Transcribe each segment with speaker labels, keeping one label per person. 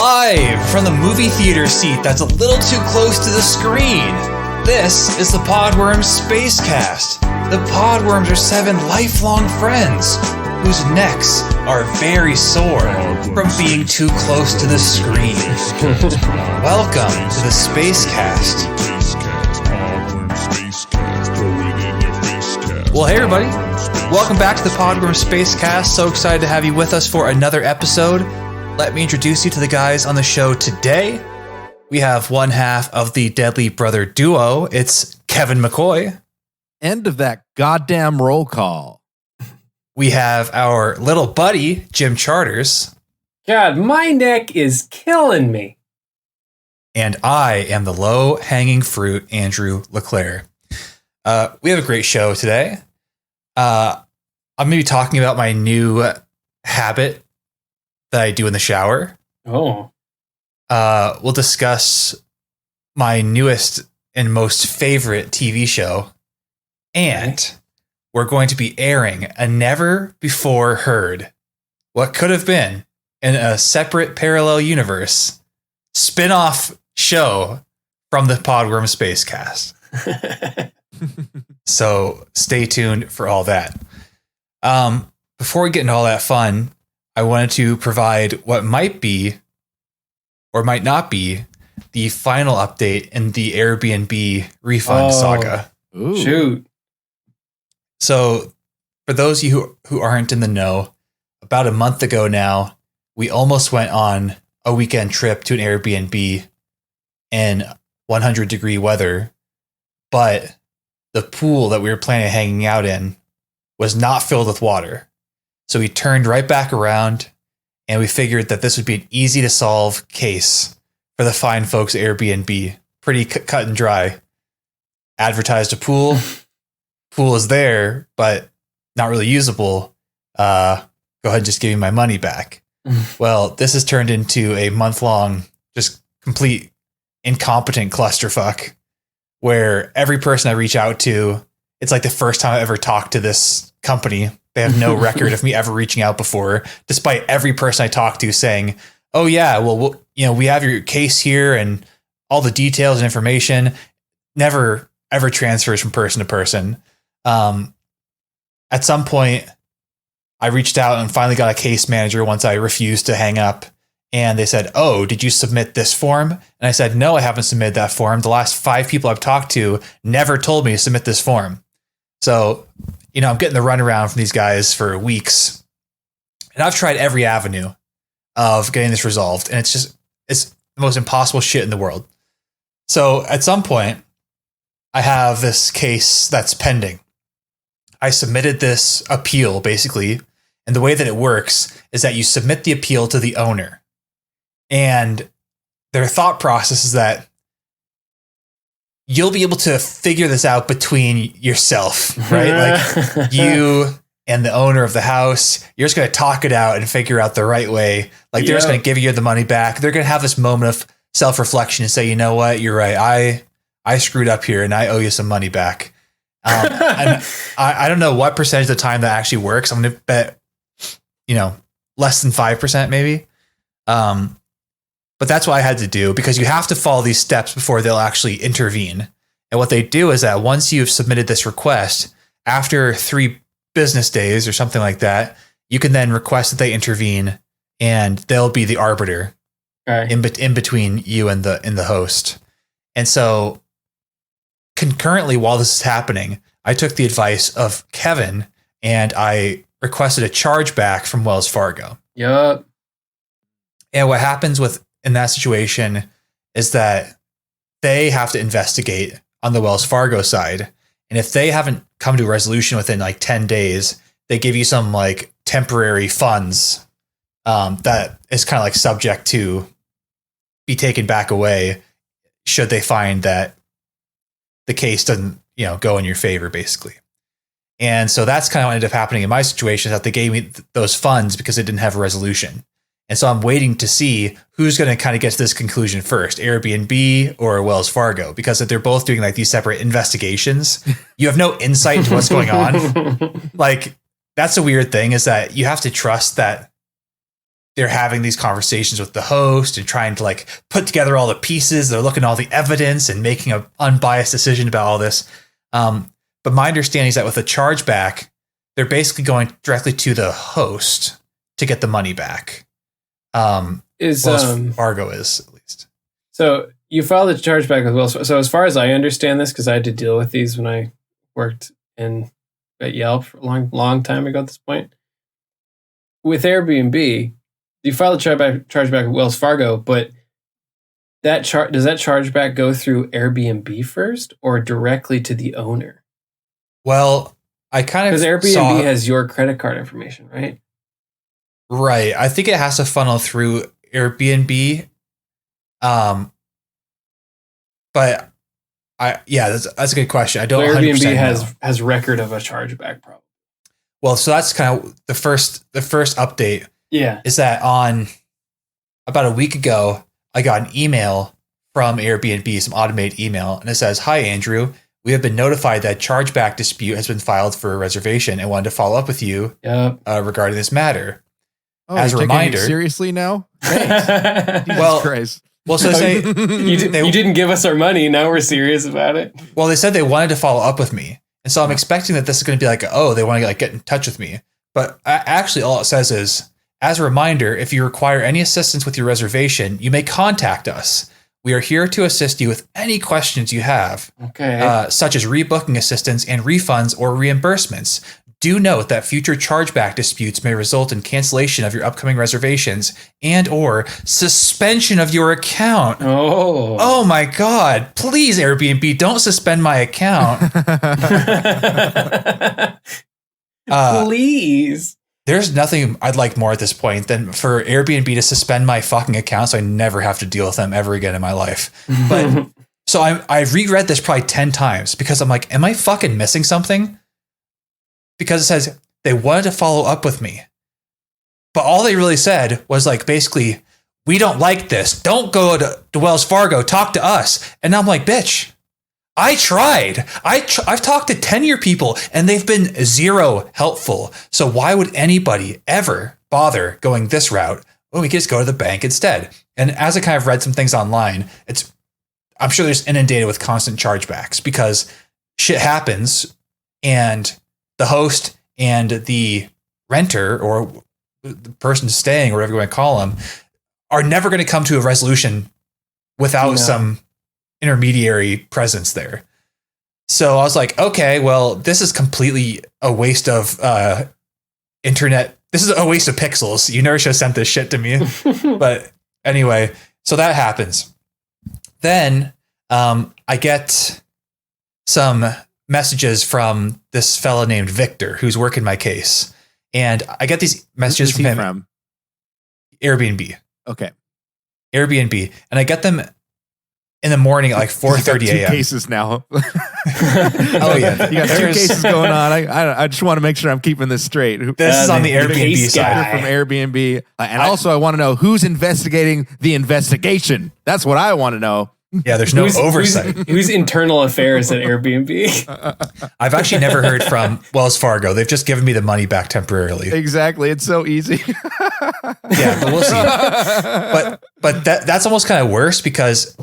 Speaker 1: Live from the movie theater seat that's a little too close to the screen. This is the Podworms Spacecast. The Podworms are 7 lifelong friends whose necks are very sore from being too close to the screen. Welcome to the Spacecast. Well, hey everybody. Welcome back to the Podworms Spacecast. So excited to have you with us for another episode. Let me introduce you to the guys on the show today. We have one half of the Deadly Brother duo. It's Kevin McCoy.
Speaker 2: End of that goddamn roll call.
Speaker 1: We have our little buddy, Jim Charters.
Speaker 3: God, my neck is killing me.
Speaker 1: And I am the low-hanging fruit, Andrew LeClaire. We have a great show today. I'm going to be talking about my new habit that I do in the shower.
Speaker 3: Oh.
Speaker 1: We'll discuss my newest and most favorite TV show. And we're going to be airing a never-before-heard, what could have been, in a separate parallel universe, spin-off show from the Podworm Spacecast. So stay tuned for all that. Before we get into all that fun, I wanted to provide what might be or might not be the final update in the Airbnb refund saga.
Speaker 3: Ooh. Shoot.
Speaker 1: So for those of you who aren't in the know, about a month ago now, we almost went on a weekend trip to an Airbnb in 100-degree weather, but the pool that we were planning on hanging out in was not filled with water. So we turned right back around and we figured that this would be an easy to solve case for the fine folks at Airbnb. Pretty cut and dry. Advertised a pool. Pool is there, but not really usable. Go ahead and just give me my money back. Well, this has turned into a month-long, just complete incompetent clusterfuck where every person I reach out to, it's like the first time I ever talked to this company. They have no record of me ever reaching out before, despite every person I talk to saying, oh yeah, well, we have your case here and all the details and information. Never ever transfers from person to person. At some point I reached out and finally got a case manager once I refused to hang up. And they said, oh, did you submit this form? And I said, no, I haven't submitted that form. The last 5 people I've talked to never told me to submit this form. So, I'm getting the runaround from these guys for weeks. And I've tried every avenue of getting this resolved. And it's the most impossible shit in the world. So at some point, I have this case that's pending. I submitted this appeal, basically. And the way that it works is that you submit the appeal to the owner. And their thought process is that you'll be able to figure this out between yourself, right? Like you and the owner of the house, you're just going to talk it out and figure out the right way. Like they're just going to give you the money back. They're going to have this moment of self-reflection and say, you know what, you're right. I screwed up here and I owe you some money back. And I don't know what percentage of the time that actually works. I'm going to bet, less than 5% maybe. But that's what I had to do because you have to follow these steps before they'll actually intervene. And what they do is that once you've submitted this request, after 3 business days or something like that, you can then request that they intervene and they'll be the arbiter in between you and the host. And so concurrently while this is happening, I took the advice of Kevin and I requested a chargeback from Wells Fargo.
Speaker 3: Yup.
Speaker 1: And what happens in that situation is that they have to investigate on the Wells Fargo side. And if they haven't come to a resolution within like 10 days, they give you some like temporary funds that is kind of like subject to be taken back away should they find that the case doesn't, go in your favor, basically. And so that's kind of what ended up happening in my situation, is that they gave me those funds because it didn't have a resolution. And so I'm waiting to see who's going to kind of get to this conclusion first, Airbnb or Wells Fargo, because if they're both doing like these separate investigations, you have no insight into what's going on. Like that's a weird thing, is that you have to trust that they're having these conversations with the host and trying to like put together all the pieces. They're looking at all the evidence and making an unbiased decision about all this. But my understanding is that with a chargeback, they're basically going directly to the host to get the money back. Wells Fargo is, at least.
Speaker 3: So you filed a chargeback with Wells Fargo. So as far as I understand this, because I had to deal with these when I worked at Yelp for a long time ago at this point. With Airbnb, you filed a chargeback with Wells Fargo, but does that chargeback go through Airbnb first or directly to the owner?
Speaker 1: Well, I kind of
Speaker 3: because Airbnb has your credit card information, right?
Speaker 1: Right. I think it has to funnel through Airbnb. But that's a good question. I don't.
Speaker 3: So Airbnb
Speaker 1: 100%
Speaker 3: has record of a chargeback problem.
Speaker 1: Well, so that's kind of the first update.
Speaker 3: Yeah,
Speaker 1: is that on about a week ago, I got an email from Airbnb, some automated email, and it says, "Hi, Andrew. We have been notified that chargeback dispute has been filed for a reservation and wanted to follow up with you regarding this matter."
Speaker 2: Oh,
Speaker 1: as a reminder,
Speaker 2: seriously now?
Speaker 1: Well,
Speaker 2: Christ.
Speaker 1: Well, so say
Speaker 3: you didn't give us our money. Now we're serious about it.
Speaker 1: Well, they said they wanted to follow up with me, and so I'm expecting that this is going to be like, oh, they want to get in touch with me. But actually, all it says is, as a reminder, if you require any assistance with your reservation, you may contact us. We are here to assist you with any questions you have, such as rebooking assistance and refunds or reimbursements. Do note that future chargeback disputes may result in cancellation of your upcoming reservations and or suspension of your account. Oh my God. Please, Airbnb, don't suspend my account.
Speaker 3: Please.
Speaker 1: There's nothing I'd like more at this point than for Airbnb to suspend my fucking account so I never have to deal with them ever again in my life. But so I reread this probably 10 times because I'm like, am I fucking missing something? Because it says they wanted to follow up with me. But all they really said was like, basically, we don't like this. Don't go to Wells Fargo. Talk to us. And I'm like, bitch, I tried. I've talked to 10-year people and they've been zero helpful. So why would anybody ever bother going this route? Well, we can just go to the bank instead. And as I kind of read some things online, I'm sure there's inundated with constant chargebacks because shit happens and the host and the renter or the person staying or whatever you want to call them are never going to come to a resolution without some intermediary presence there. So I was like, okay, well, this is completely a waste of internet. This is a waste of pixels. You never should have sent this shit to me. But anyway, so that happens. Then I get some messages from this fella named Victor who's working my case. And I get these messages from him. Airbnb.
Speaker 2: Okay.
Speaker 1: Airbnb. And I get them in the morning at like 4:30 a.m.
Speaker 2: Two cases now.
Speaker 1: Oh yeah.
Speaker 2: You got two cases going on. I just want to make sure I'm keeping this straight.
Speaker 1: This is on the Airbnb side.
Speaker 2: From Airbnb. And also I want to know who's investigating the investigation. That's what I want to know.
Speaker 1: Yeah, there's no oversight.
Speaker 3: Who's internal affairs at Airbnb?
Speaker 1: I've actually never heard from Wells Fargo. They've just given me the money back temporarily.
Speaker 2: Exactly. It's so easy.
Speaker 1: Yeah, but we'll see. But that's almost kind of worse because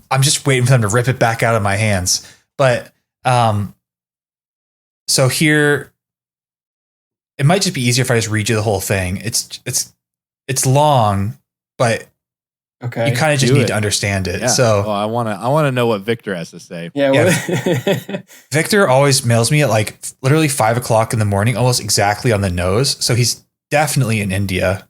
Speaker 1: I'm just waiting for them to rip it back out of my hands. But so here, it might just be easier if I just read you the whole thing. It's long, but
Speaker 3: okay,
Speaker 1: you kind of just need to understand it.
Speaker 2: Yeah.
Speaker 1: So
Speaker 2: I want to know what Victor has to say.
Speaker 3: Yeah.
Speaker 1: Victor always mails me at like literally 5 o'clock in the morning, almost exactly on the nose. So he's definitely in India.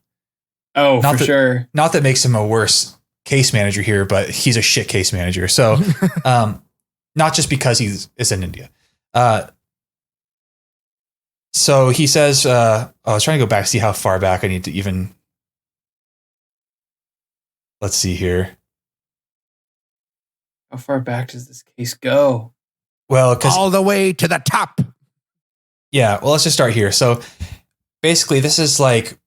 Speaker 3: Oh, for sure.
Speaker 1: Not that makes him a worse case manager here, but he's a shit case manager. So not just because is in India. So he says, I was trying to go back, see how far back I need to even. Let's see here.
Speaker 3: How far back does this case go?
Speaker 1: Well,
Speaker 2: all the way to the top.
Speaker 1: Yeah. Well, let's just start here. So basically, this is like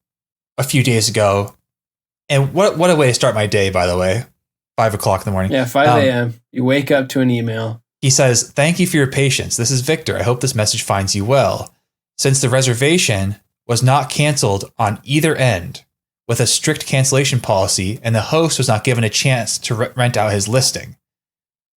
Speaker 1: a few days ago. And what a way to start my day, by the way. 5 o'clock in the morning.
Speaker 3: Yeah, 5 a.m. You wake up to an email.
Speaker 1: He says, "Thank you for your patience. This is Victor. I hope this message finds you well. Since the reservation was not canceled on either end, with a strict cancellation policy, and the host was not given a chance to rent out his listing.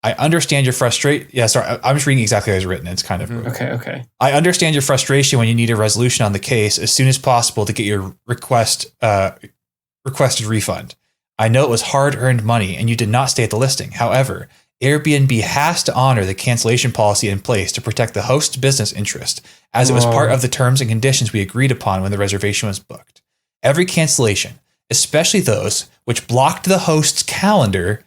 Speaker 1: I understand your frustration. Yeah, sorry, I'm just reading exactly how it's written. It's kind of
Speaker 3: Okay.
Speaker 1: I understand your frustration when you need a resolution on the case as soon as possible to get your requested refund. I know it was hard-earned money and you did not stay at the listing. However, Airbnb has to honor the cancellation policy in place to protect the host's business interest, as it was part of the terms and conditions we agreed upon when the reservation was booked. Every cancellation, especially those which blocked the host's calendar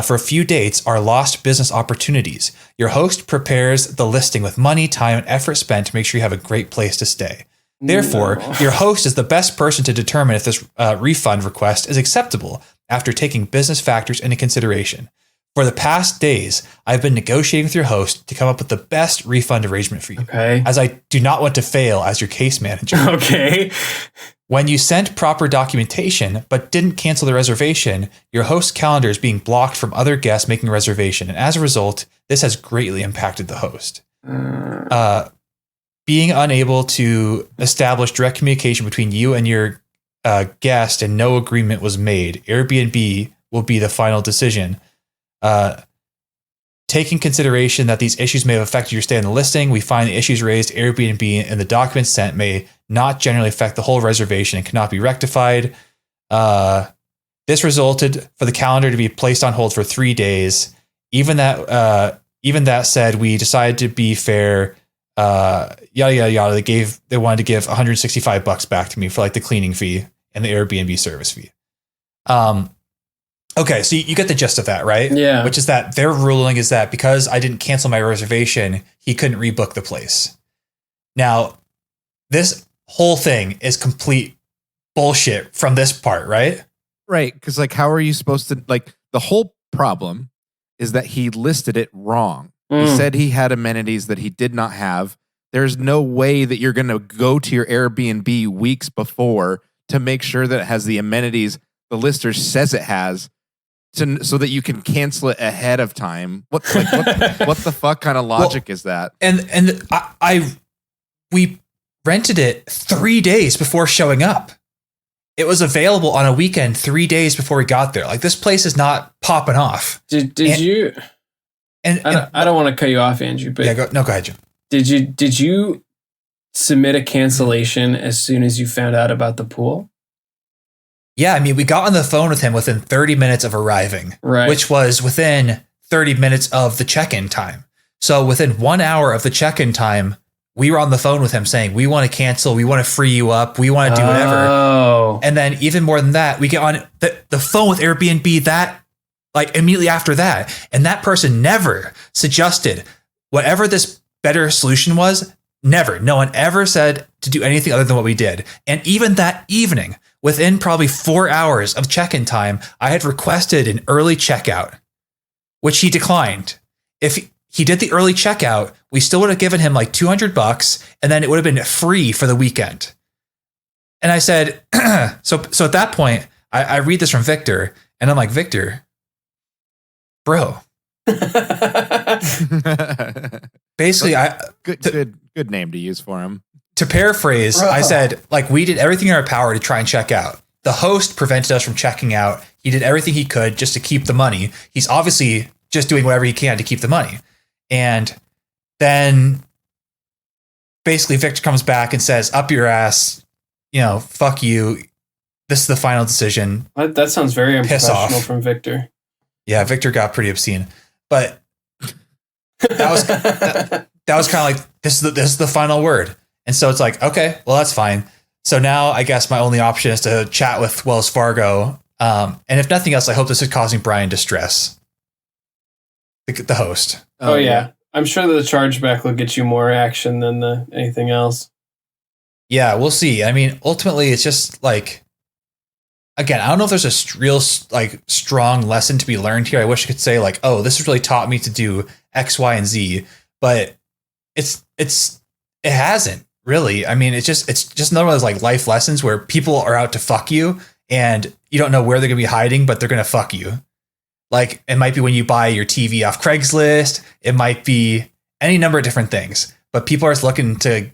Speaker 1: for a few dates, are lost business opportunities. Your host prepares the listing with money, time, and effort spent to make sure you have a great place to stay. Therefore, your host is the best person to determine if this refund request is acceptable after taking business factors into consideration. For the past days, I've been negotiating with your host to come up with the best refund arrangement for you, as I do not want to fail as your case manager.
Speaker 3: Okay.
Speaker 1: When you sent proper documentation but didn't cancel the reservation, your host's calendar is being blocked from other guests making a reservation, and as a result, this has greatly impacted the host. Being unable to establish direct communication between you and your guest and no agreement was made, Airbnb will be the final decision. Taking consideration that these issues may have affected your stay on the listing, we find the issues raised Airbnb and the documents sent may not generally affect the whole reservation and cannot be rectified. This resulted for the calendar to be placed on hold for 3 days. Even that said, we decided to be fair. Yada yada yada. They wanted to give $165 back to me for like the cleaning fee and the Airbnb service fee. Okay, so you get the gist of that, right?
Speaker 3: Yeah.
Speaker 1: Which is that their ruling is that because I didn't cancel my reservation, he couldn't rebook the place. Now, this whole thing is complete bullshit from this part, right?
Speaker 2: Right, because like, how are you supposed to, like, the whole problem is that he listed it wrong. He said he had amenities that he did not have. There's no way that you're going to go to your Airbnb weeks before to make sure that it has the amenities the lister says it has, so that you can cancel it ahead of time. What the fuck kind of logic is that?
Speaker 1: And we rented it 3 days before showing up. It was available on a weekend 3 days before we got there. Like, this place is not popping off.
Speaker 3: Did you? I don't want to cut you off, Andrew, but
Speaker 1: go ahead, Jim.
Speaker 3: Did you submit a cancellation as soon as you found out about the pool?
Speaker 1: Yeah, I mean, we got on the phone with him within 30 minutes of arriving,
Speaker 3: right,
Speaker 1: which was within 30 minutes of the check-in time. So within 1 hour of the check-in time, we were on the phone with him saying, we want to cancel, we want to free you up, we want to do whatever.
Speaker 3: Oh.
Speaker 1: And then even more than that, we get on the phone with Airbnb that, like, immediately after that. And that person never suggested whatever this better solution was. Never. No one ever said to do anything other than what we did. And even that evening, within probably 4 hours of check-in time, I had requested an early checkout, which he declined. If he did the early checkout, we still would have given him like $200, and then it would have been free for the weekend. And I said, so at that point, I read this from Victor, and I'm like, Victor, bro. Basically,
Speaker 2: good name to use for him.
Speaker 1: To paraphrase, I said, like, we did everything in our power to try and check out. The host prevented us from checking out. He did everything he could just to keep the money. He's obviously just doing whatever he can to keep the money. And then basically Victor comes back and says, up your ass, fuck you. This is the final decision.
Speaker 3: That sounds very unprofessional from Victor.
Speaker 1: Yeah, Victor got pretty obscene. But that was kind of like, this is the final word. And so it's like, okay, well, that's fine. So now I guess my only option is to chat with Wells Fargo. And if nothing else, I hope this is causing Brian distress. The host.
Speaker 3: Oh yeah. I'm sure that the chargeback will get you more action than anything else.
Speaker 1: Yeah, we'll see. I mean, ultimately, it's just like, again, I don't know if there's a real like strong lesson to be learned here. I wish I could say like, oh, this has really taught me to do X, Y, and Z, but it hasn't really. I mean, it's just another one of those like life lessons where people are out to fuck you and you don't know where they're gonna be hiding, but they're gonna fuck you. Like, it might be when you buy your TV off Craigslist. It might be any number of different things, but people are just looking to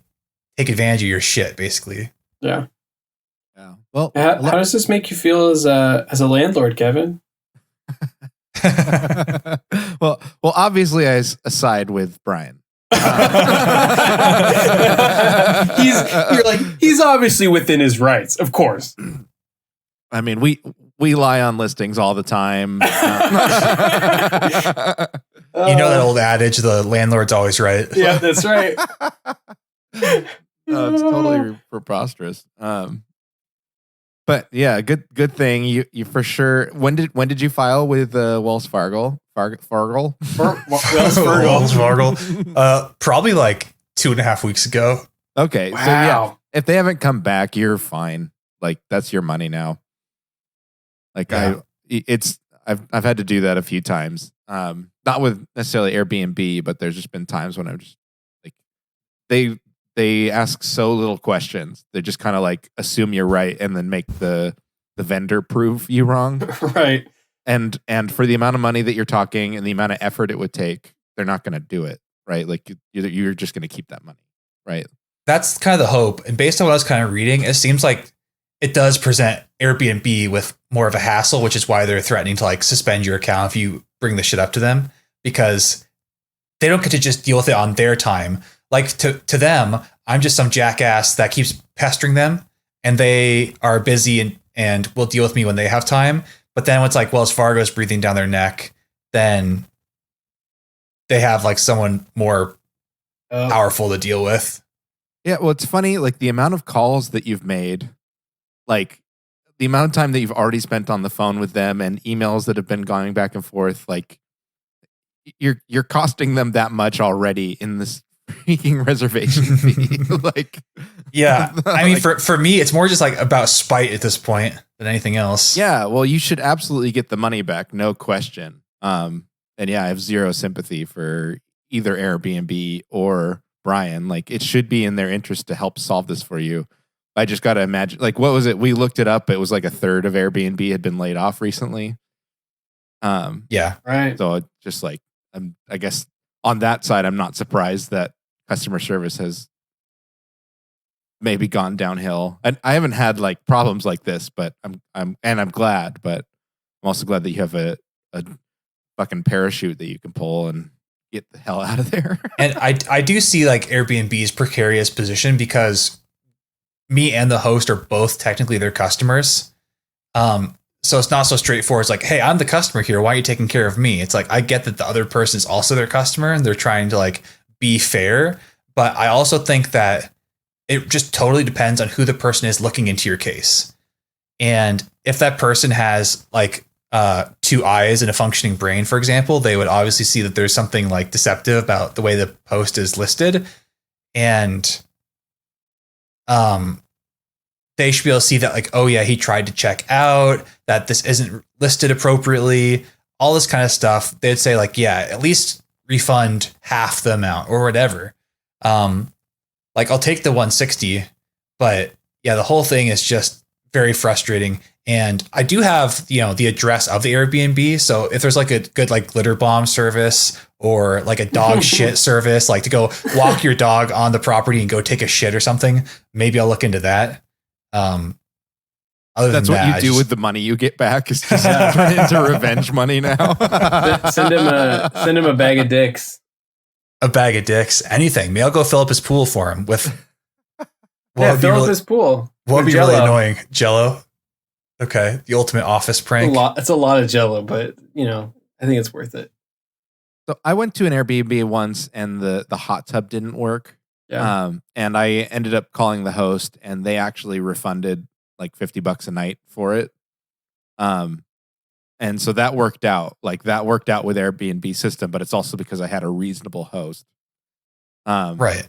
Speaker 1: take advantage of your shit, basically.
Speaker 3: Yeah.
Speaker 2: Yeah. Well,
Speaker 3: How does this make you feel as a landlord, Kevin?
Speaker 2: well, obviously, I side with Brian.
Speaker 3: He's obviously within his rights, of course.
Speaker 2: I mean, we lie on listings all the time.
Speaker 1: You know that old adage, the landlord's always right.
Speaker 3: Yeah, that's right.
Speaker 2: It's totally preposterous. But yeah, good thing you for sure. When did you file with Wells Fargo? Wells Fargo.
Speaker 1: Wells Fargo. Probably like 2.5 weeks ago.
Speaker 2: Okay,
Speaker 3: wow.
Speaker 2: So yeah, if they haven't come back, you're fine. Like that's your money now. Like yeah. I've had to do that a few times. Not with necessarily Airbnb, but there's just been times when I'm just like they ask so little questions. They just kind of like assume you're right and then make the vendor prove you wrong.
Speaker 3: Right.
Speaker 2: And for the amount of money that you're talking and the amount of effort it would take, they're not going to do it. Right. Like you're just going to keep that money. Right.
Speaker 1: That's kind of the hope. And based on what I was kind of reading, it seems like it does present Airbnb with more of a hassle, which is why they're threatening to like suspend your account if you bring the shit up to them, because they don't get to just deal with it on their time. Like to them, I'm just some jackass that keeps pestering them, and they are busy and will deal with me when they have time. But then when it's like Wells Fargo's breathing down their neck, then they have like someone more powerful to deal with.
Speaker 2: Yeah, well, it's funny, like the amount of calls that you've made, like the amount of time that you've already spent on the phone with them and emails that have been going back and forth, like you're costing them that much already in this freaking reservation fee. Like,
Speaker 1: yeah, I mean, for me, it's more just like about spite at this point than anything else.
Speaker 2: Yeah, well, you should absolutely get the money back, no question. And yeah, I have zero sympathy for either Airbnb or Brian. Like, it should be in their interest to help solve this for you. I just got to imagine, like, what was it? We looked it up. It was like a third of Airbnb had been laid off recently.
Speaker 1: Yeah,
Speaker 3: right.
Speaker 2: So it just like, I guess on that side, I'm not surprised that customer service has maybe gone downhill. And I haven't had like problems like this, but I'm glad. But I'm also glad that you have a fucking parachute that you can pull and get the hell out of there.
Speaker 1: And I do see like Airbnb's precarious position because me and the host are both technically their customers. So it's not so straightforward. It's like, hey, I'm the customer here. Why are you taking care of me? It's like, I get that the other person is also their customer and they're trying to like be fair. But I also think that it just totally depends on who the person is looking into your case. And if that person has like 2 eyes and a functioning brain, for example, they would obviously see that there's something like deceptive about the way the post is listed. And they should be able to see that like, oh yeah, he tried to check out, that this isn't listed appropriately, all this kind of stuff. They'd say like, yeah, at least refund half the amount or whatever. Like I'll take the 160, but yeah, the whole thing is just very frustrating. And I do have, the address of the Airbnb. So if there's like a good like glitter bomb service or like a dog shit service, like to go walk your dog on the property and go take a shit or something, maybe I'll look into that.
Speaker 2: That's what you do with the money you get back, is just turn it into revenge money now.
Speaker 3: Send him a bag of dicks.
Speaker 1: A bag of dicks, anything. Maybe I'll go fill up his pool for him with.
Speaker 3: Fill up his pool.
Speaker 1: What would be really annoying? Jello. Okay, the ultimate office prank.
Speaker 3: It's a lot of Jello, but I think it's worth it.
Speaker 2: So I went to an Airbnb once, and the hot tub didn't work.
Speaker 3: Yeah.
Speaker 2: And I ended up calling the host, and they actually refunded like $50 a night for it. And so that worked out. Like that worked out with Airbnb system, but it's also because I had a reasonable host.
Speaker 1: Right.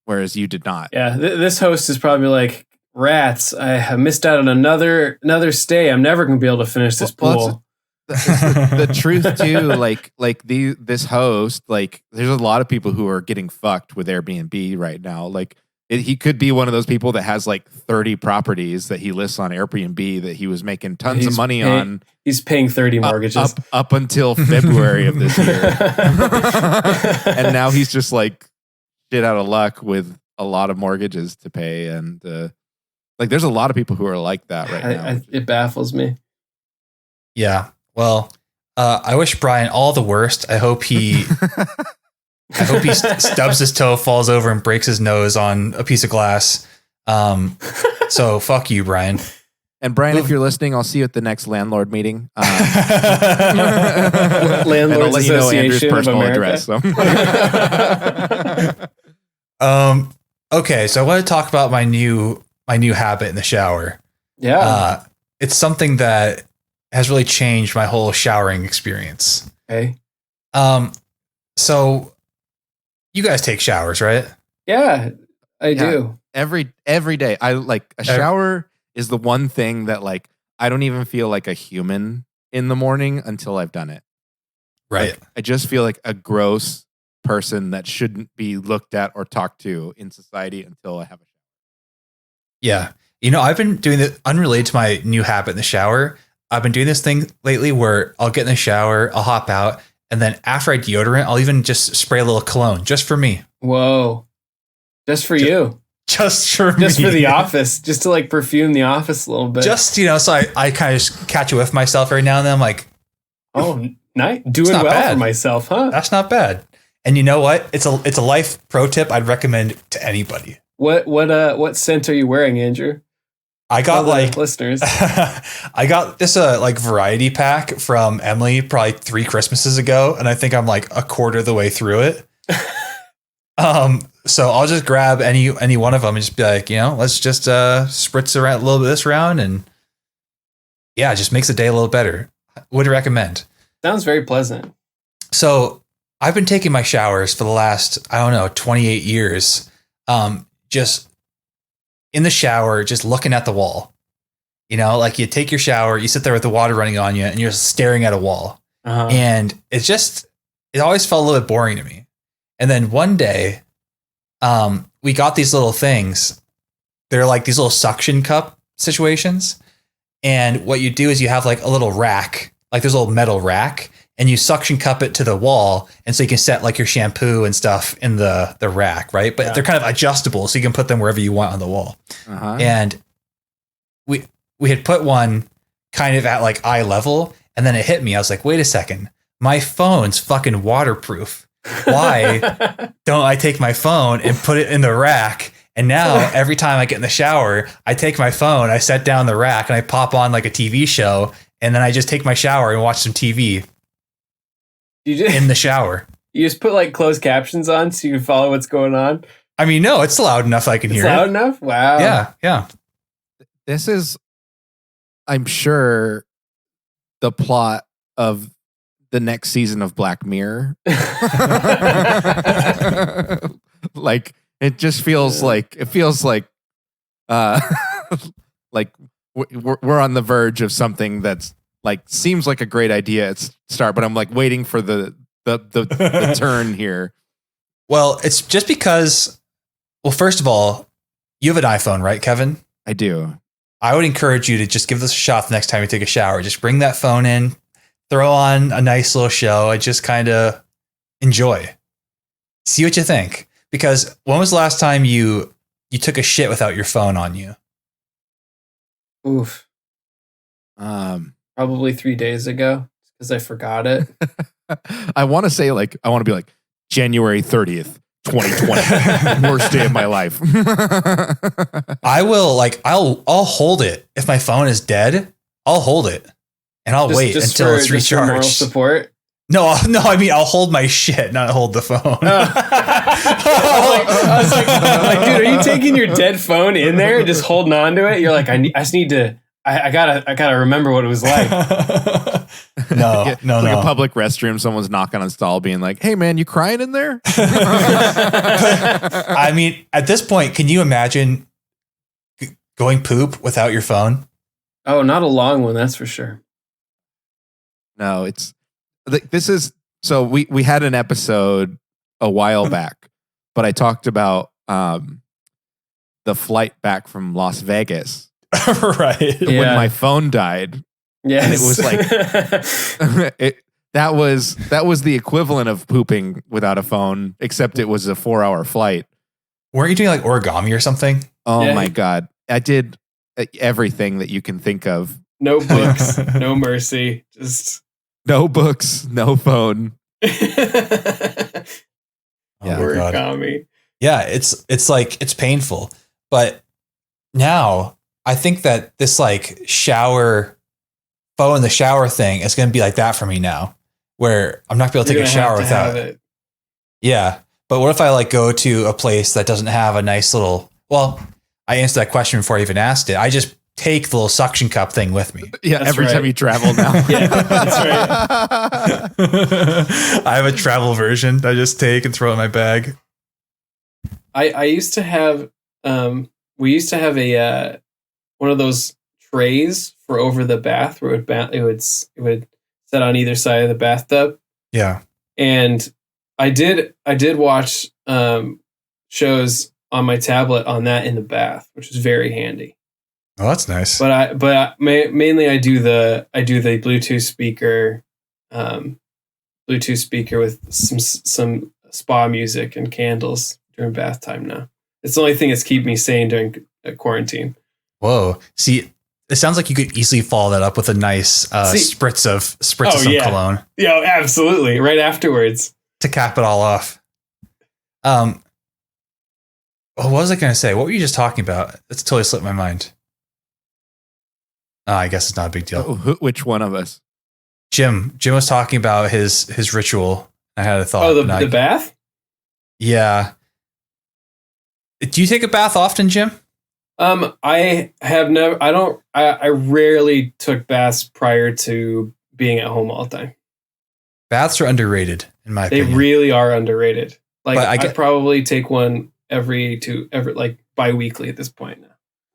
Speaker 2: Whereas you did not.
Speaker 3: Yeah. This host is probably like, rats, I have missed out on another stay. I'm never going to be able to finish this pool.
Speaker 2: The truth too, this host, like there's a lot of people who are getting fucked with Airbnb right now. Like he could be one of those people that has like 30 properties that he lists on Airbnb that he was making tons of money on.
Speaker 3: He's paying 30 mortgages
Speaker 2: up until February of this year. And now he's just like shit out of luck with a lot of mortgages to pay. And Like, there's a lot of people who are like that right now.
Speaker 3: It baffles me.
Speaker 1: Yeah. Well, I wish Brian all the worst. I hope he stubs his toe, falls over, and breaks his nose on a piece of glass. So fuck you, Brian.
Speaker 2: And Brian, if you're listening, I'll see you at the next landlord meeting.
Speaker 3: Landlords
Speaker 2: let you know Andrew's
Speaker 3: Association of
Speaker 2: personal
Speaker 3: America.
Speaker 2: address. So.
Speaker 1: Okay, so I want to talk about my new habit in the shower.
Speaker 3: Yeah.
Speaker 1: It's something that has really changed my whole showering experience.
Speaker 3: Okay.
Speaker 1: So you guys take showers, right?
Speaker 3: Yeah, I do.
Speaker 2: Every day. I like a shower is the one thing that like I don't even feel like a human in the morning until I've done it.
Speaker 1: Right.
Speaker 2: Like, I just feel like a gross person that shouldn't be looked at or talked to in society until I have a shower.
Speaker 1: Yeah. I've been doing it unrelated to my new habit in the shower. I've been doing this thing lately where I'll get in the shower, I'll hop out, and then after I deodorant, I'll even just spray a little cologne just for me.
Speaker 3: Whoa. Just for you.
Speaker 1: Just for me.
Speaker 3: Just for the office. Just to like perfume the office a little bit.
Speaker 1: Just, so I kind of just catch it with myself every now and then. I'm like,
Speaker 3: oh, nice. Doing well
Speaker 1: bad
Speaker 3: for myself, huh?
Speaker 1: That's not bad. And you know what? It's a life pro tip I'd recommend to anybody.
Speaker 3: What scent are you wearing, Andrew?
Speaker 1: I got
Speaker 3: listeners.
Speaker 1: I got this like variety pack from Emily probably 3 Christmases ago, and I think I'm like a quarter of the way through it. So I'll just grab any one of them and just be like, let's just spritz around a little bit this round, and yeah, it just makes the day a little better. Would recommend.
Speaker 3: Sounds very pleasant.
Speaker 1: So I've been taking my showers for the last 28 years. Just in the shower, just looking at the wall. Like you take your shower, you sit there with the water running on you, and you're staring at a wall.
Speaker 3: Uh-huh.
Speaker 1: And it always felt a little bit boring to me. And then one day, we got these little things. They're like these little suction cup situations. And what you do is you have like a little rack, like there's a little metal rack, and you suction cup it to the wall. And so you can set like your shampoo and stuff in the rack, right? But they're kind of adjustable, so you can put them wherever you want on the wall.
Speaker 2: Uh-huh.
Speaker 1: And we had put one kind of at like eye level, and then it hit me. I was like, wait a second, my phone's fucking waterproof. Why don't I take my phone and put it in the rack? And now every time I get in the shower, I take my phone, I set down the rack, and I pop on like a TV show, and then I just take my shower and watch some TV in the shower.
Speaker 3: You just put like closed captions on so you can follow what's going on?
Speaker 1: I mean, no, it's loud enough I can hear it.
Speaker 3: It's loud enough? Wow.
Speaker 1: Yeah.
Speaker 2: This is, I'm sure, the plot of the next season of Black Mirror. Like it just feels like like we're on the verge of something that's like seems like a great idea at start, but I'm like waiting for the turn here.
Speaker 1: Well, it's just because, well, first of all, you have an iPhone, right, Kevin?
Speaker 2: I do.
Speaker 1: I would encourage you to just give this a shot the next time you take a shower. Just bring that phone in, throw on a nice little show, and just kind of enjoy. See what you think. Because when was the last time you took a shit without your phone on you?
Speaker 3: Oof. Probably 3 days ago because I forgot it.
Speaker 2: I want to be like January 30th, 2020, worst day of my life.
Speaker 1: I'll hold it. If my phone is dead, I'll hold it. And I'll wait until it's recharged.
Speaker 3: Moral support?
Speaker 1: No, I mean, I'll hold my shit, not hold the phone.
Speaker 3: I was like, dude, are you taking your dead phone in there and just holding on to it? You're like, I just need to, I gotta remember what it was like.
Speaker 1: No.
Speaker 2: A public restroom, someone's knocking on stall being like, hey man, you crying in there?
Speaker 1: I mean, at this point, can you imagine going poop without your phone?
Speaker 3: Oh, not a long one, that's for sure.
Speaker 2: No, this is so we had an episode a while back, but I talked about the flight back from Las Vegas.
Speaker 1: Right.
Speaker 2: When my phone died.
Speaker 3: Yes.
Speaker 2: And it was like that was the equivalent of pooping without a phone, except it was a 4-hour flight.
Speaker 1: Weren't you doing like origami or something?
Speaker 2: Oh my God. I did everything that you can think of.
Speaker 3: No books, no mercy, just
Speaker 2: no books, no phone.
Speaker 3: Origami.
Speaker 1: Yeah, it's like it's painful. But now I think that this like shower phone in the shower thing is going to be like that for me now, where I'm not going to be able to take a shower without it. Yeah. But what if I like go to a place that doesn't have a nice little, well, I answered that question before I even asked it. I just take the little suction cup thing with me.
Speaker 2: Yeah. That's every time you travel now.
Speaker 3: Yeah, that's
Speaker 1: right. I have a travel version that I just take and throw in my bag.
Speaker 3: I used to have, we used to have a, one of those trays for over the bath where it would set on either side of the bathtub.
Speaker 1: Yeah.
Speaker 3: And I did watch shows on my tablet on that in the bath, which is very handy.
Speaker 1: Oh, that's nice.
Speaker 3: But mainly I do the Bluetooth speaker, with some spa music and candles during bath time now. It's the only thing that's keeping me sane during quarantine.
Speaker 1: Whoa. See, it sounds like you could easily follow that up with a nice spritz of some cologne.
Speaker 3: Yeah, absolutely. Right afterwards.
Speaker 1: To cap it all off. What was I going to say? What were you just talking about? It's totally slipped my mind. I guess it's not a big deal.
Speaker 2: Which one of us?
Speaker 1: Jim was talking about his ritual. I had a thought.
Speaker 3: Oh, the bath?
Speaker 1: Yeah. Do you take a bath often, Jim?
Speaker 3: I have never. I rarely took baths prior to being at home all the time.
Speaker 1: Baths are underrated, in my opinion.
Speaker 3: They really are underrated. Like I probably take one every bi-weekly at this point now.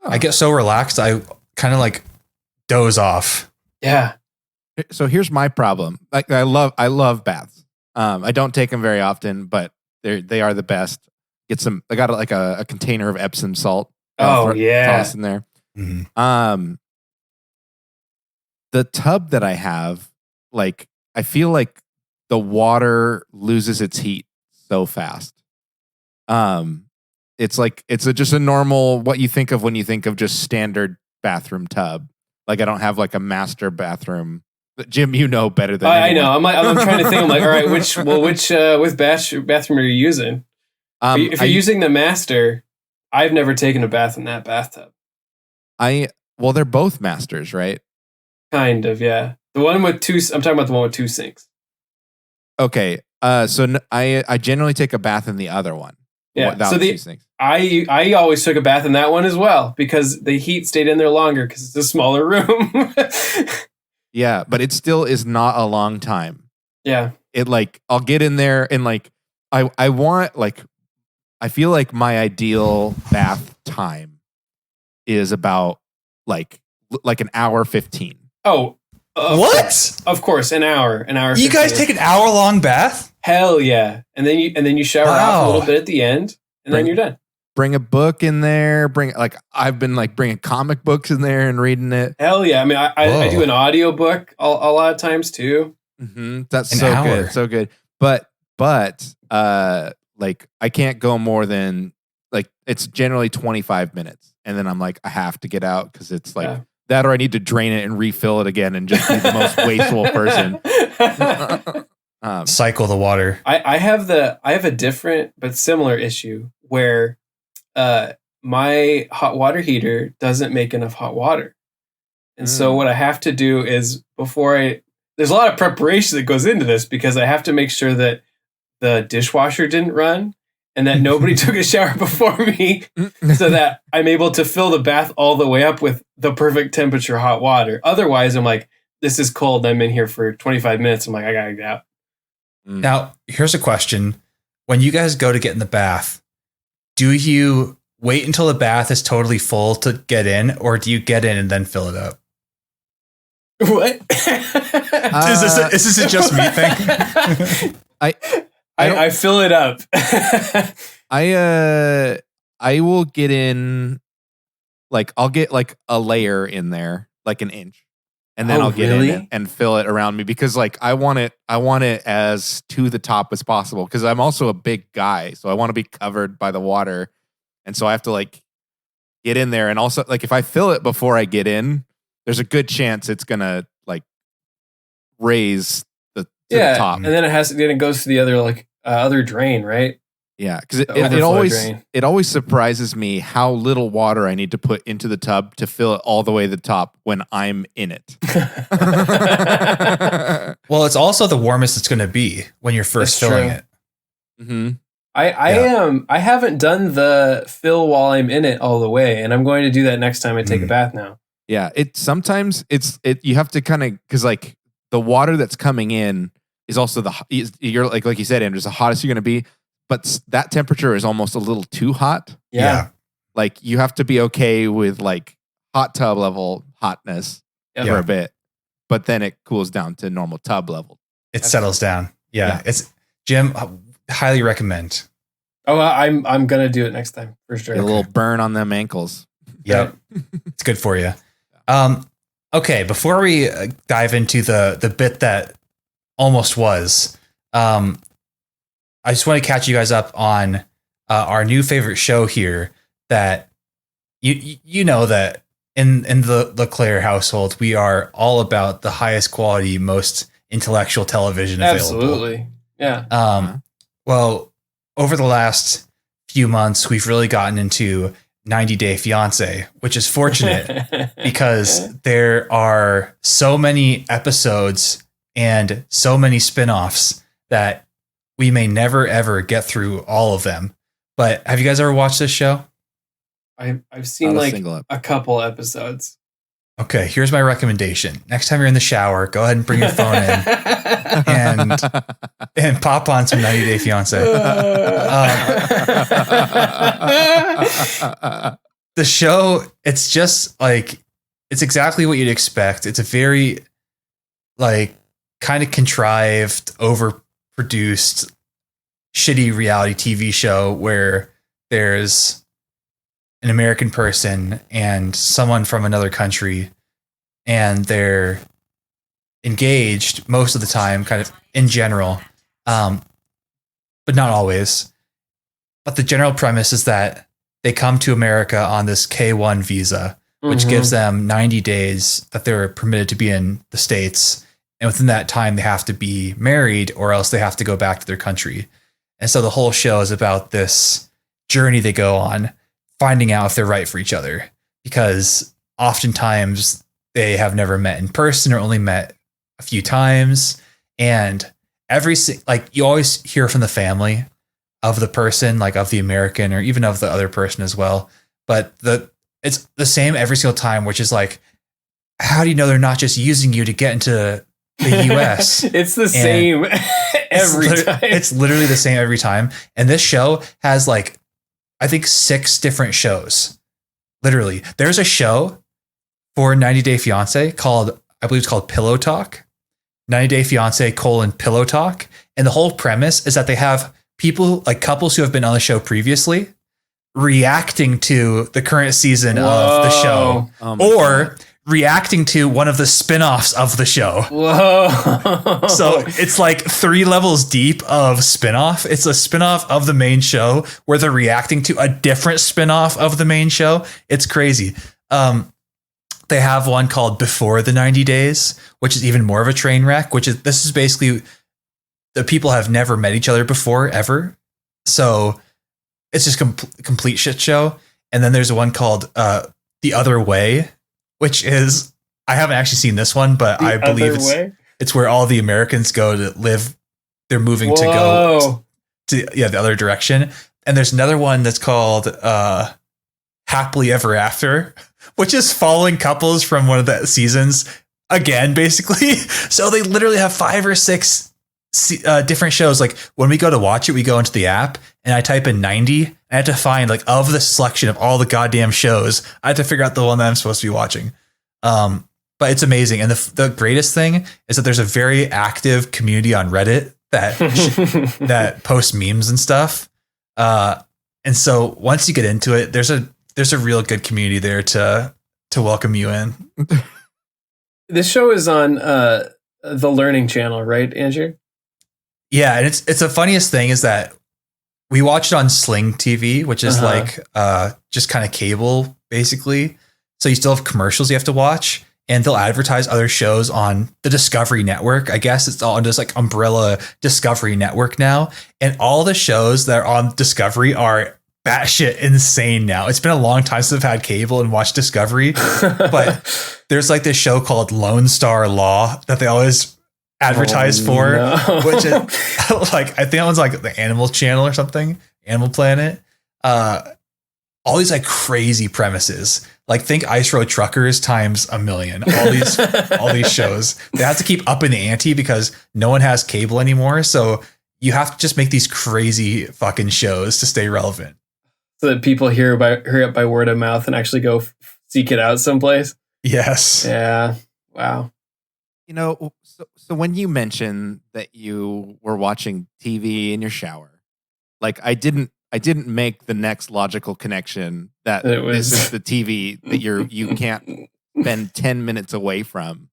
Speaker 1: I get so relaxed, I kind of like doze off.
Speaker 3: Yeah.
Speaker 2: So here's my problem. Like I love baths. I don't take them very often, but they are the best. Get some. I got like a container of Epsom salt. Toss in there.
Speaker 1: Mm-hmm.
Speaker 2: The tub that I have, like I feel like the water loses its heat so fast. It's like just a normal what you think of when you think of just standard bathroom tub. Like I don't have like a master bathroom. Jim, you know better than
Speaker 3: I know. I'm trying to think. I'm like, all right, which bathroom are you using? If you're using the master, I've never taken a bath in that bathtub.
Speaker 2: Well, they're both masters, right?
Speaker 3: Kind of, yeah. The one with two. I'm talking about the one with two sinks.
Speaker 2: Okay. So I generally take a bath in the other one.
Speaker 3: Yeah. So I always took a bath in that one as well because the heat stayed in there longer because it's a smaller room.
Speaker 2: Yeah, but it still is not a long time.
Speaker 3: Yeah.
Speaker 2: It like I'll get in there and like I want like I feel like my ideal bath time is about like an hour 15.
Speaker 3: Oh,
Speaker 1: what?
Speaker 3: Of course, an hour.
Speaker 1: You guys take an hour-long bath?
Speaker 3: Hell yeah! And then you shower off a little bit at the end, and then you're done.
Speaker 2: Bring a book in there. I've been like bringing comic books in there and reading it.
Speaker 3: Hell yeah! I mean, I do an audiobook a lot of times too.
Speaker 2: Mm-hmm. That's so good. But like I can't go more than like it's generally 25 minutes, and then I'm like I have to get out because it's like. Yeah. That or I need to drain it and refill it again and just be the most wasteful person.
Speaker 1: Cycle the water.
Speaker 3: I have a different but similar issue where my hot water heater doesn't make enough hot water. And so what I have to do is there's a lot of preparation that goes into this because I have to make sure that the dishwasher didn't run and that nobody took a shower before me so that I'm able to fill the bath all the way up with the perfect temperature hot water. Otherwise, I'm like, this is cold. I'm in here for 25 minutes. I'm like, I gotta get out.
Speaker 1: Now, here's a question. When you guys go to get in the bath, do you wait until the bath is totally full to get in, or do you get in and then fill it up?
Speaker 3: What?
Speaker 1: Is this a just me thing?
Speaker 3: I fill it up.
Speaker 2: I will get in, like I'll get like a layer in there, like an inch, and then I'll get in and fill it around me because like I want it as to the top as possible because I'm also a big guy, so I want to be covered by the water, and so I have to like get in there. And also, like, if I fill it before I get in, there's a good chance it's gonna like raise to the top.
Speaker 3: And then it goes to the other other drain, right?
Speaker 2: Yeah, because it always surprises me how little water I need to put into the tub to fill it all the way to the top when I'm in it.
Speaker 1: Well, it's also the warmest it's going to be when you're first filling it.
Speaker 2: Mm-hmm.
Speaker 3: I haven't done the fill while I'm in it all the way, and I'm going to do that next time I take a bath now.
Speaker 2: Yeah, you have to kind of, because like the water that's coming in is also you're like you said, Andrew, it's the hottest you're going to be. But that temperature is almost a little too hot.
Speaker 3: Yeah.
Speaker 2: Like you have to be okay with like hot tub level hotness for a bit, but then it cools down to normal tub level.
Speaker 1: It settles down. Yeah. It's Jim, highly recommend.
Speaker 3: Oh, I'm going to do it next time for sure.
Speaker 2: Get a little burn on them ankles.
Speaker 1: Yep. It's good for you. Okay. Before we dive into the bit that almost was, I just want to catch you guys up on our new favorite show here. That you know that in the LeClaire household, we are all about the highest quality, most intellectual television available.
Speaker 3: Absolutely, yeah.
Speaker 1: Well, over the last few months, we've really gotten into 90 Day Fiancé, which is fortunate because there are so many episodes and so many spinoffs that we may never, ever get through all of them. But have you guys ever watched this show?
Speaker 3: I've seen a couple episodes.
Speaker 1: Okay, here's my recommendation. Next time you're in the shower, go ahead and bring your phone in and pop on some 90 Day Fiancé. The show, it's just like, it's exactly what you'd expect. It's a very like kind of contrived, overproduced, shitty reality TV show where there's an American person and someone from another country, and they're engaged most of the time, kind of in general, but not always. But the general premise is that they come to America on this K-1 visa, which gives them 90 days that they're permitted to be in the States. And within that time, they have to be married or else they have to go back to their country. And so the whole show is about this journey they go on, finding out if they're right for each other, because oftentimes they have never met in person or only met a few times. And you always hear from the family of the person, like of the American or even of the other person as well. But it's the same every single time, which is like, how do you know they're not just using you to get into the US?
Speaker 3: It's the same every time.
Speaker 1: It's literally the same every time. And this show has like, I think 6 different shows. Literally. There's a show for 90 Day Fiancé called, I believe it's called Pillow Talk. 90 Day Fiancé : Pillow Talk. And the whole premise is that they have people, like couples who have been on the show previously, reacting to the current season of the show. Or reacting to one of the spin-offs of the show.
Speaker 3: Whoa.
Speaker 1: So it's like 3 levels deep of spin-off. It's a spin-off of the main show where they're reacting to a different spin-off of the main show. It's crazy. They have one called Before the 90 Days, which is even more of a train wreck, this is basically the people have never met each other before, ever. So it's just complete shit show. And then there's one called The Other Way, which is, I haven't actually seen this one, but I believe it's where all the Americans go to live. They're moving to go to the other direction. And there's another one that's called Happily Ever After, which is following couples from one of the seasons again, basically. So they literally have 5 or 6 different shows. Like when we go to watch it, we go into the app and I type in 90. I have to find like of the selection of all the goddamn shows, I have to figure out the one that I'm supposed to be watching. But it's amazing. And the greatest thing is that there's a very active community on Reddit that posts memes and stuff. And so once you get into it, there's a real good community there to welcome you in.
Speaker 3: This show is on the Learning Channel, right, Andrew?
Speaker 1: Yeah, and it's the funniest thing is that we watch it on Sling TV, which is like just kind of cable, basically. So you still have commercials you have to watch, and they'll advertise other shows on the Discovery Network. I guess it's all just like umbrella Discovery Network now. And all the shows that are on Discovery are batshit insane now. It's been a long time since I've had cable and watched Discovery, but there's like this show called Lone Star Law that they always advertise for, which is like, I think that one's like the Animal Channel or something, Animal Planet. All these like crazy premises, like think Ice Road Truckers times a million. All these shows, they have to keep up in the ante because no one has cable anymore. So you have to just make these crazy fucking shows to stay relevant.
Speaker 3: So that people hear it by word of mouth and actually go seek it out someplace.
Speaker 1: Yes.
Speaker 3: Yeah. Wow.
Speaker 2: You know, so when you mentioned that you were watching TV in your shower, like I didn't make the next logical connection that this is the TV that you can't spend 10 minutes away from.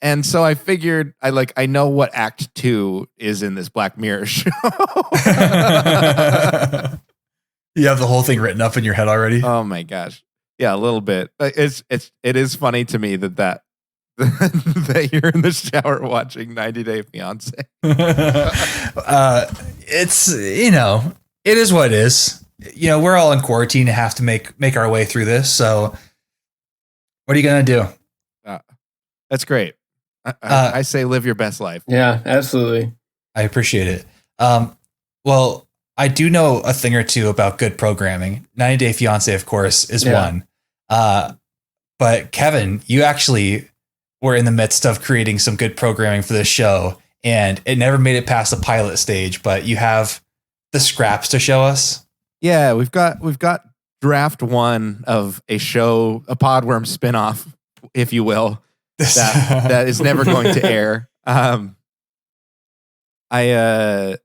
Speaker 2: And so I figured I know what Act 2 is in this Black Mirror show.
Speaker 1: You have the whole thing written up in your head already?
Speaker 2: Oh my gosh. Yeah, a little bit. It is funny to me that you're in the shower watching 90 Day Fiance.
Speaker 1: It's, it is what it is. We're all in quarantine and have to make our way through this. So what are you going to do?
Speaker 2: That's great. I say live your best life.
Speaker 3: Yeah, absolutely.
Speaker 1: I appreciate it. Well, I do know a thing or two about good programming. 90 Day Fiance, of course, is one. But Kevin, you actually were in the midst of creating some good programming for this show, and it never made it past the pilot stage, but you have the scraps to show us.
Speaker 2: Yeah, we've got draft 1 of a show, a Podworm spinoff, if you will, that is never going to air. I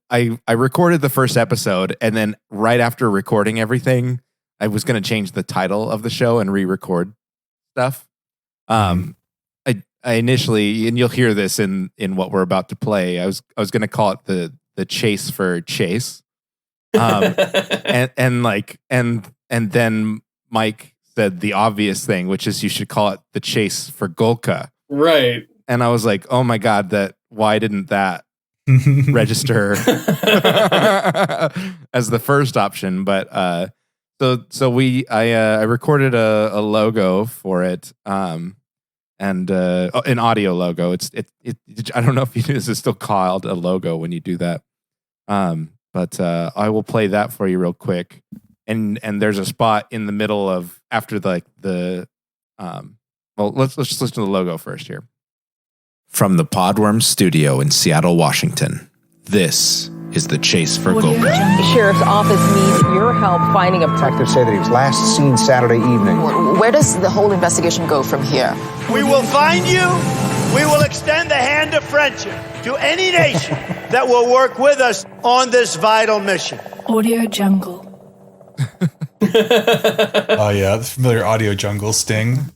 Speaker 2: recorded the first episode, and then right after recording everything, I was going to change the title of the show and re-record stuff. I initially, and you'll hear this in what we're about to play, I was going to call it the Chase for Chase. And then Mike said the obvious thing, which is you should call it the Chase for Golka.
Speaker 3: Right.
Speaker 2: And I was like, oh my God, why didn't that register as the first option? But I recorded a logo for it, and an audio logo. I don't know if this is still called a logo when you do that. But I will play that for you real quick. And there's a spot in the middle of after let's just listen to the logo first here. From the Podworm studio in Seattle, Washington, this is the Chase for Golka.
Speaker 4: The sheriff's office needs your help finding a...
Speaker 5: Detectives say that he was last seen Saturday evening.
Speaker 6: Where does the whole investigation go from here?
Speaker 7: We will find you. We will extend the hand of friendship to any nation that will work with us on this vital mission.
Speaker 8: Audio Jungle.
Speaker 1: Oh yeah, the familiar Audio Jungle sting.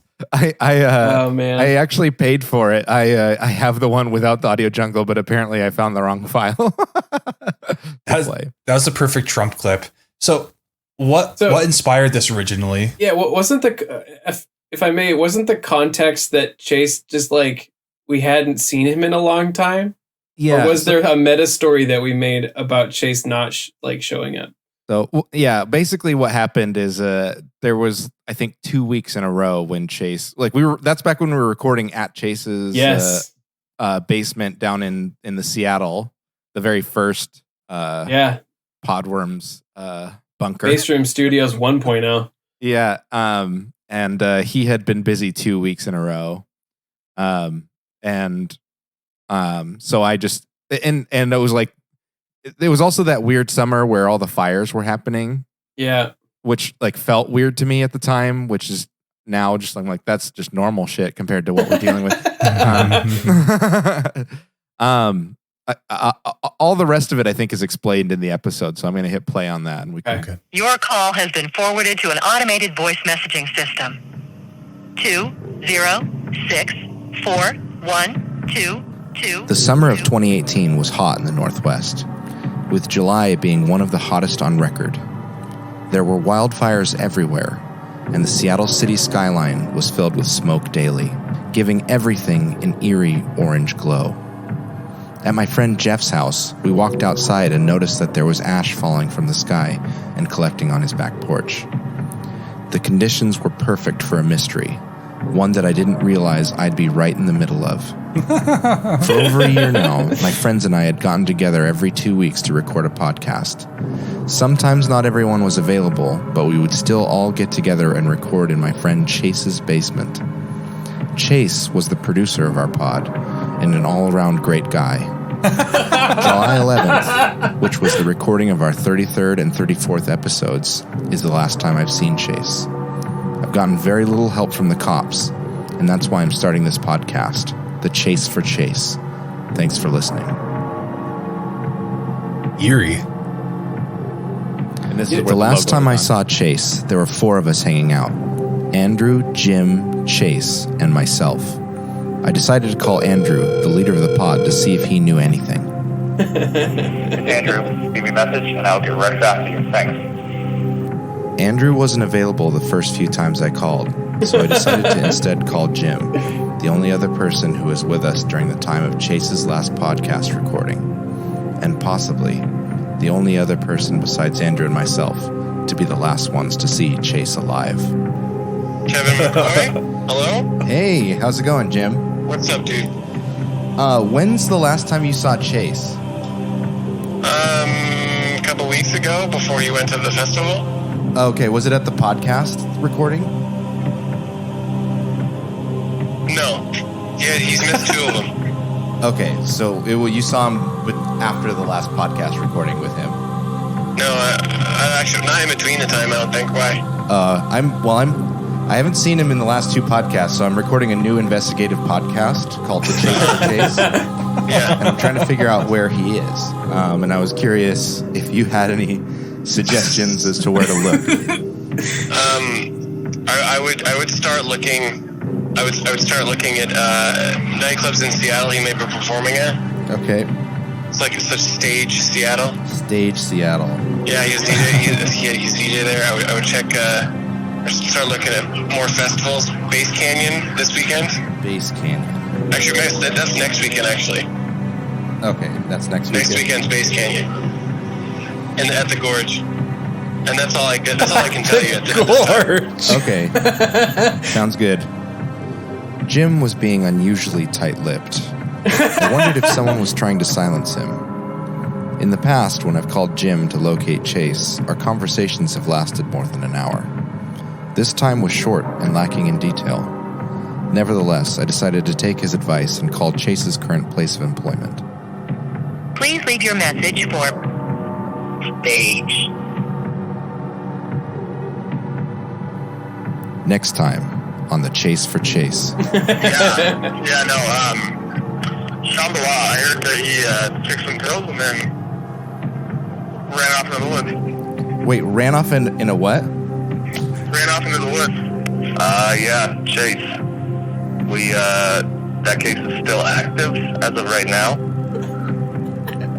Speaker 3: Oh man,
Speaker 2: I actually paid for it. I have the one without the Audio Jungle, but apparently I found the wrong file.
Speaker 1: That was the perfect Trump clip. So what inspired this originally?
Speaker 3: Yeah, wasn't if I may, wasn't the context that Chase just like we hadn't seen him in a long time?
Speaker 2: Yeah.
Speaker 3: Or was there a meta story that we made about Chase not showing up?
Speaker 2: So yeah, basically what happened is there was I think 2 weeks in a row when Chase that's back when we were recording at Chase's basement down in the Seattle, the very first Podworms bunker.
Speaker 3: Base Room Studios 1.0.
Speaker 2: Yeah, and he had been busy 2 weeks in a row. So I just and it was like it was also that weird summer where all the fires were happening.
Speaker 3: Yeah.
Speaker 2: Which like felt weird to me at the time, which is now just I'm like, that's just normal shit compared to what we're dealing with. All the rest of it I think is explained in the episode, so I'm going to hit play on that and we can.
Speaker 1: Okay.
Speaker 9: Your call has been forwarded to an automated voice messaging system. 2064122 2.
Speaker 2: The summer of 2018 was hot in the Northwest, with July being one of the hottest on record. There were wildfires everywhere, and the Seattle city skyline was filled with smoke daily, giving everything an eerie orange glow. At my friend Jeff's house, we walked outside and noticed that there was ash falling from the sky and collecting on his back porch. The conditions were perfect for a mystery, one that I didn't realize I'd be right in the middle of. For over a year now, my friends and I had gotten together every 2 weeks to record a podcast. Sometimes not everyone was available, but we would still all get together and record in my friend Chase's basement. Chase was the producer of our pod, and an all-around great guy. July 11th, which was the recording of our 33rd and 34th episodes, is the last time I've seen Chase. I've gotten very little help from the cops, and that's why I'm starting this podcast, The Chase for Chase. Thanks for listening.
Speaker 1: Eerie.
Speaker 2: And this is the last time I saw Chase, there were 4 of us hanging out. Andrew, Jim, Chase, and myself. I decided to call Andrew, the leader of the pod, to see if he knew anything.
Speaker 8: Andrew, leave me a message and I'll get right back to you. Thanks.
Speaker 2: Andrew wasn't available the first few times I called, so I decided to instead call Jim, the only other person who was with us during the time of Chase's last podcast recording, and possibly the only other person besides Andrew and myself to be the last ones to see Chase alive.
Speaker 8: Kevin McCoy? Hello?
Speaker 2: Hey, how's it going, Jim?
Speaker 8: What's up, dude?
Speaker 2: When's the last time you saw Chase?
Speaker 8: A couple weeks ago, before you went to the festival.
Speaker 2: Okay, was it at the podcast recording?
Speaker 8: No. Yeah, he's missed 2 of them.
Speaker 2: Okay, so you saw him after the last podcast recording with him.
Speaker 8: No, I actually not in between the time. I don't think. Why?
Speaker 2: I haven't seen him in the last 2 podcasts, so I'm recording a new investigative podcast called The Chase for Chase.
Speaker 8: Yeah.
Speaker 2: And I'm trying to figure out where he is. And I was curious if you had any suggestions as to where to look.
Speaker 8: I would start looking. I would start looking at nightclubs in Seattle he may be performing at.
Speaker 2: Okay.
Speaker 8: It's like such Stage Seattle.
Speaker 2: Stage Seattle.
Speaker 8: Yeah, he's DJ there. I would check. Start looking at more festivals. Base Canyon this weekend.
Speaker 2: Base Canyon.
Speaker 8: Actually, that's next weekend. Actually.
Speaker 2: Okay, that's next weekend.
Speaker 8: Next weekend's Base Canyon, and at the Gorge, and that's all I can tell you. At the
Speaker 1: Gorge.
Speaker 2: Okay, sounds good. Jim was being unusually tight-lipped. I wondered if someone was trying to silence him. In the past, when I've called Jim to locate Chase, our conversations have lasted more than an hour. This time was short and lacking in detail. Nevertheless, I decided to take his advice and called Chase's current place of employment.
Speaker 9: Please leave your message for Stage.
Speaker 2: Next time on The Chase for Chase.
Speaker 8: Shambhala, I heard that he took some pills and then ran off into the woods.
Speaker 2: Wait, ran off in a what?
Speaker 8: Ran off into the woods. Yeah, Chase. We, that case is still active as of right now.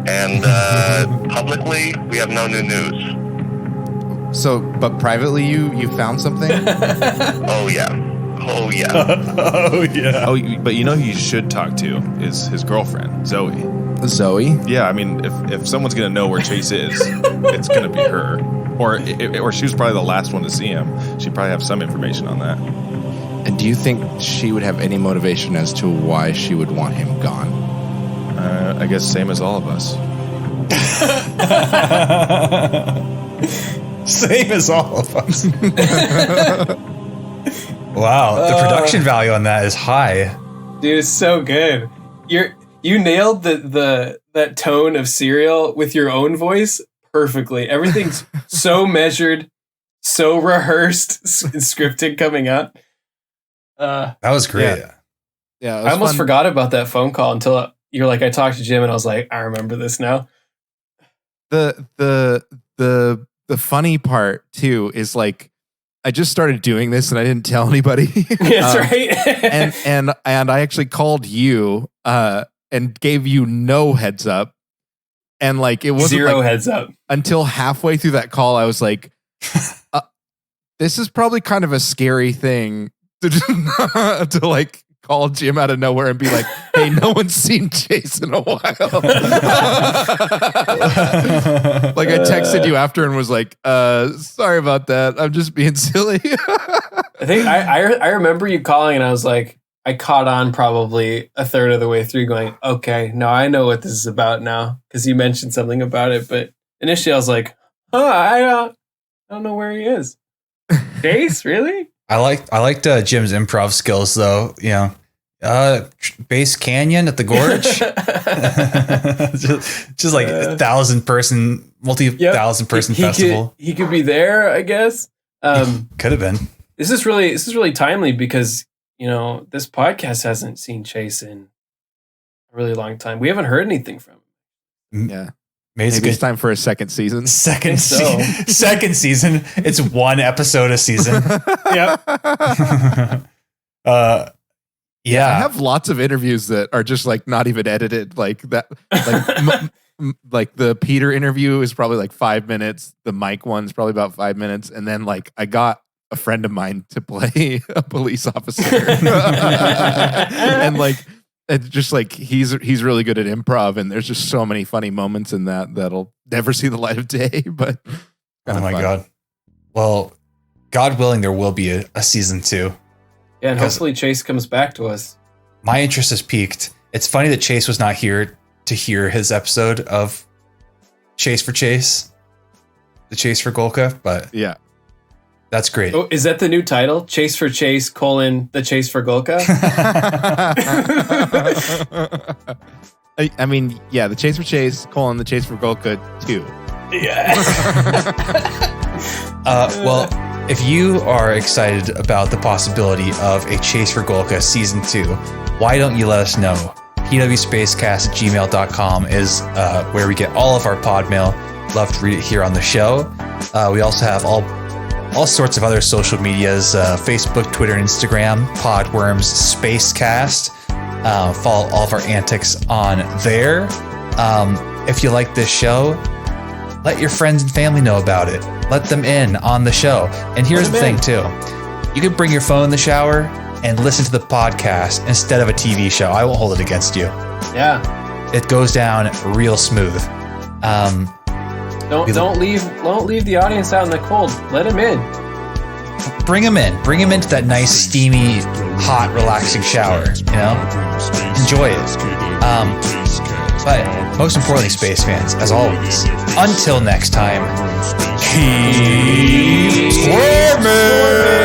Speaker 8: And, publicly, we have no new news.
Speaker 2: So, but privately you found something?
Speaker 8: Oh, yeah.
Speaker 1: Oh, yeah.
Speaker 10: Oh, but you know who you should talk to is his girlfriend, Zoe.
Speaker 2: Zoe?
Speaker 10: Yeah, I mean, if someone's going to know where Chase is, it's going to be her. Or she was probably the last one to see him. She'd probably have some information on that.
Speaker 2: And do you think she would have any motivation as to why she would want him gone?
Speaker 10: I guess same as all of us.
Speaker 1: Same as all of us. Wow, the production value on that is high.
Speaker 3: Dude, it's so good. You nailed that tone of Serial with your own voice perfectly. Everything's so measured, so rehearsed, scripted coming up.
Speaker 1: That was great.
Speaker 3: Yeah, I almost forgot about that phone call until you're like, I talked to Jim and I was like, I remember this now.
Speaker 2: The funny part too is like, I just started doing this and I didn't tell anybody.
Speaker 3: That's right.
Speaker 2: and I actually called you and gave you no heads up. And like, it wasn't
Speaker 3: Zero
Speaker 2: like,
Speaker 3: heads up.
Speaker 2: Until halfway through that call, I was like, this is probably kind of a scary thing to like call Jim out of nowhere and be like, hey, no one's seen Chase in a while. Like I texted you after and was like, sorry about that. I'm just being silly.
Speaker 3: I think I remember you calling and I was like, I caught on probably a third of the way through going, okay, no, I know what this is about now. Cause you mentioned something about it. But initially I was like, I don't know where he is. Chase, really?
Speaker 1: I liked Jim's improv skills though. You know, Base Canyon at the Gorge. just like 1,000 person, multi-thousand person festival.
Speaker 3: He could be there, I guess.
Speaker 1: Could have been.
Speaker 3: This is really timely because, you know, this podcast hasn't seen Chase in a really long time. We haven't heard anything from him.
Speaker 2: Yeah.
Speaker 1: Maybe
Speaker 2: it's time for a second season.
Speaker 1: Second season. It's one episode a season.
Speaker 3: Yep.
Speaker 1: Yeah.
Speaker 2: I have lots of interviews that are just like not even edited. Like that, like, like the Peter interview is probably like 5 minutes. The Mike one's probably about 5 minutes. And then like I got a friend of mine to play a police officer. And like, it's just like he's really good at improv, and there's just so many funny moments in that'll never see the light of day. But
Speaker 1: oh my god! Well, God willing, there will be a season 2.
Speaker 3: Yeah, and hopefully Chase comes back to us.
Speaker 1: My interest has peaked. It's funny that Chase was not here to hear his episode of Chase for Chase, the Chase for Golka, but
Speaker 2: yeah.
Speaker 1: That's great.
Speaker 3: Oh, is that the new title? Chase for Chase, the Chase for Golka?
Speaker 2: I mean, yeah, the Chase for Chase, the Chase for Golka 2.
Speaker 3: Yeah.
Speaker 1: Well, if you are excited about the possibility of a Chase for Golka season 2, why don't you let us know? pwspacecast@gmail.com is where we get all of our pod mail. Love to read it here on the show. We also have all sorts of other social medias, Facebook, Twitter, and Instagram, Podworms Spacecast. Follow all of our antics on there. If you like this show, let your friends and family know about it. Let them in on the show. And here's the thing, too. You can bring your phone in the shower and listen to the podcast instead of a TV show. I won't hold it against you.
Speaker 3: Yeah.
Speaker 1: It goes down real smooth.
Speaker 3: Don't leave the audience out in the cold. Let them in.
Speaker 1: Bring them in. Bring them into that nice, steamy, hot, relaxing shower. You know, enjoy it. But most importantly, space fans, as always, until next time, keep swarming.